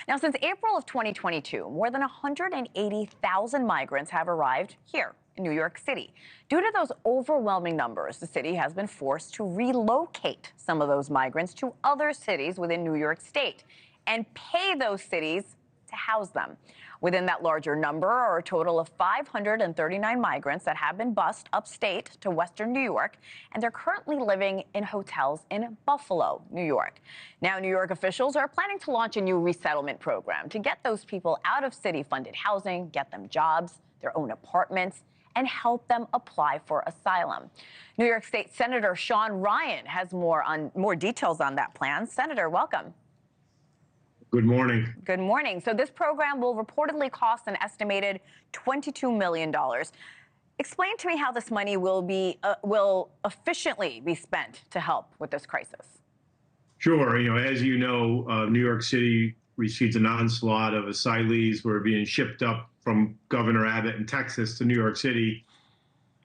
Now, since April of 2022, more than 180,000 migrants have arrived here in New York City. Due to those overwhelming numbers, the city has been forced to relocate some of those migrants to other cities within New York State and pay those cities to house them. Within that larger number are a total of 539 migrants that have been bused upstate to Western New York, and they're currently living in hotels in Buffalo, New York. Now, New York officials are planning to launch a new resettlement program to get those people out of city-funded housing, get them jobs, their own apartments, and help them apply for asylum. New York State Senator Sean Ryan has more details on that plan. Senator, welcome. Good morning. Good morning. So this program will reportedly cost an estimated $22 million. Explain to me how this money will efficiently be spent to help with this crisis. Sure. As you know, New York City receives an onslaught of asylees who are being shipped up from Governor Abbott in Texas to New York City.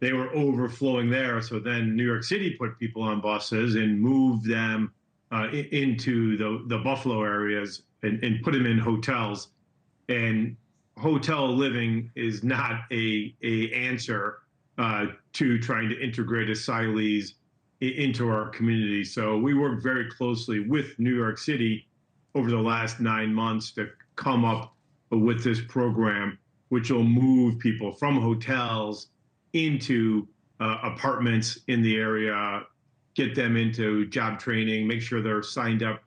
They were overflowing there. So then New York City put people on buses and moved them into the Buffalo areas and put them in hotels. And hotel living is not a answer to trying to integrate asylees into our community. So we worked very closely with New York City over the last 9 months to come up with this program, which will move people from hotels into apartments in the area, get them into job training, make sure they're signed up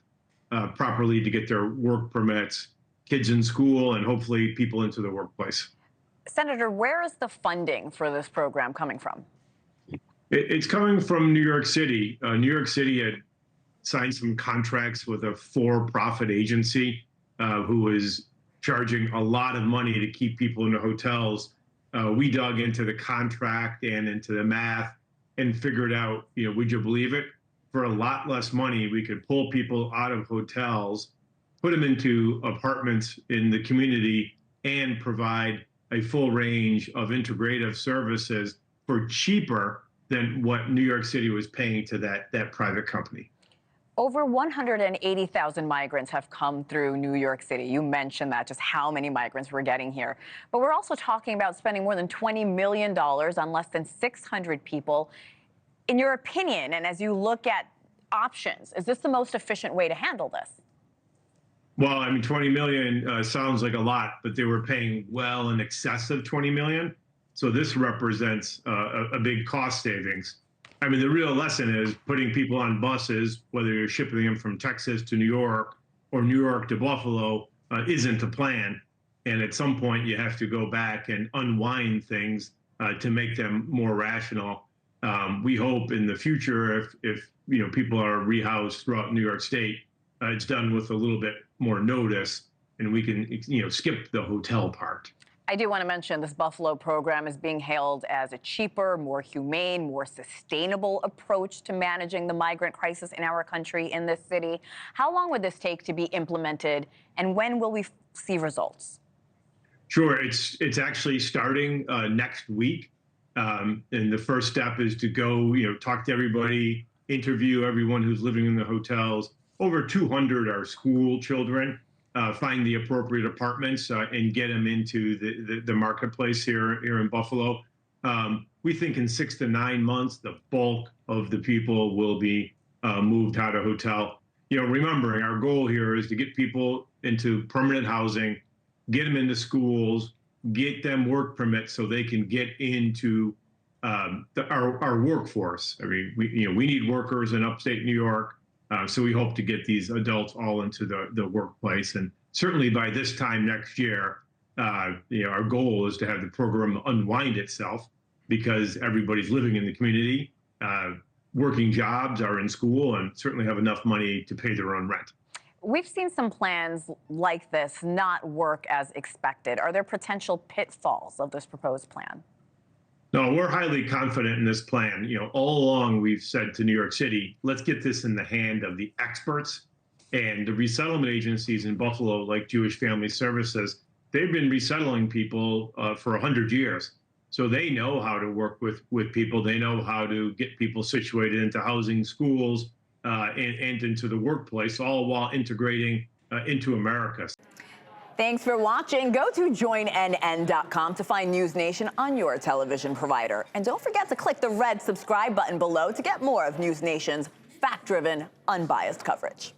properly to get their work permits, kids in school, and hopefully people into the workplace. Senator, where is the funding for this program coming from? It's coming from New York City. New York City had signed some contracts with a for-profit agency who was charging a lot of money to keep people in the hotels. We dug into the contract and into the math and figured out, would you believe it? For a lot less money, we could pull people out of hotels, put them into apartments in the community, and provide a full range of integrative services for cheaper than what New York City was paying to that private company. Over 180,000 migrants have come through New York City. You mentioned that, just how many migrants we're getting here. But we're also talking about spending more than $20 million on less than 600 people. In your opinion, and as you look at options, is this the most efficient way to handle this? Well, I mean, 20 million sounds like a lot, but they were paying well in excess of 20 million. So this represents a big cost savings. I mean, the real lesson is putting people on buses, whether you're shipping them from Texas to New York or New York to Buffalo, isn't the plan. And at some point, you have to go back and unwind things to make them more rational. We hope in the future, if people are rehoused throughout New York State, it's done with a little bit more notice, and we can skip the hotel part. I do want to mention this Buffalo program is being hailed as a cheaper, more humane, more sustainable approach to managing the migrant crisis in our country, in this city. How long would this take to be implemented, and when will we see results? Sure, it's actually starting next week. And the first step is to go, talk to everybody, interview everyone who's living in the hotels. Over 200 are school children. Find the appropriate apartments and get them into the marketplace here in Buffalo. We think in 6 to 9 months, the bulk of the people will be moved out of hotel. Remembering our goal here is to get people into permanent housing, get them into schools, get them work permits so they can get into our workforce. I mean, we need workers in upstate New York. So we hope to get these adults all into the workplace. And certainly by this time next year, our goal is to have the program unwind itself because everybody's living in the community, working jobs, are in school, and certainly have enough money to pay their own rent. We've seen some plans like this not work as expected. Are there potential pitfalls of this proposed plan? No, we're highly confident in this plan. All along we've said to New York City, let's get this in the hand of the experts. And the resettlement agencies in Buffalo, like Jewish Family Services, they've been resettling people for 100 years. So they know how to work with people. They know how to get people situated into housing, schools, and into the workplace, all while integrating into America. Thanks for watching. Go to joinnn.com to find NewsNation on your television provider. And don't forget to click the red subscribe button below to get more of NewsNation's fact-driven, unbiased coverage.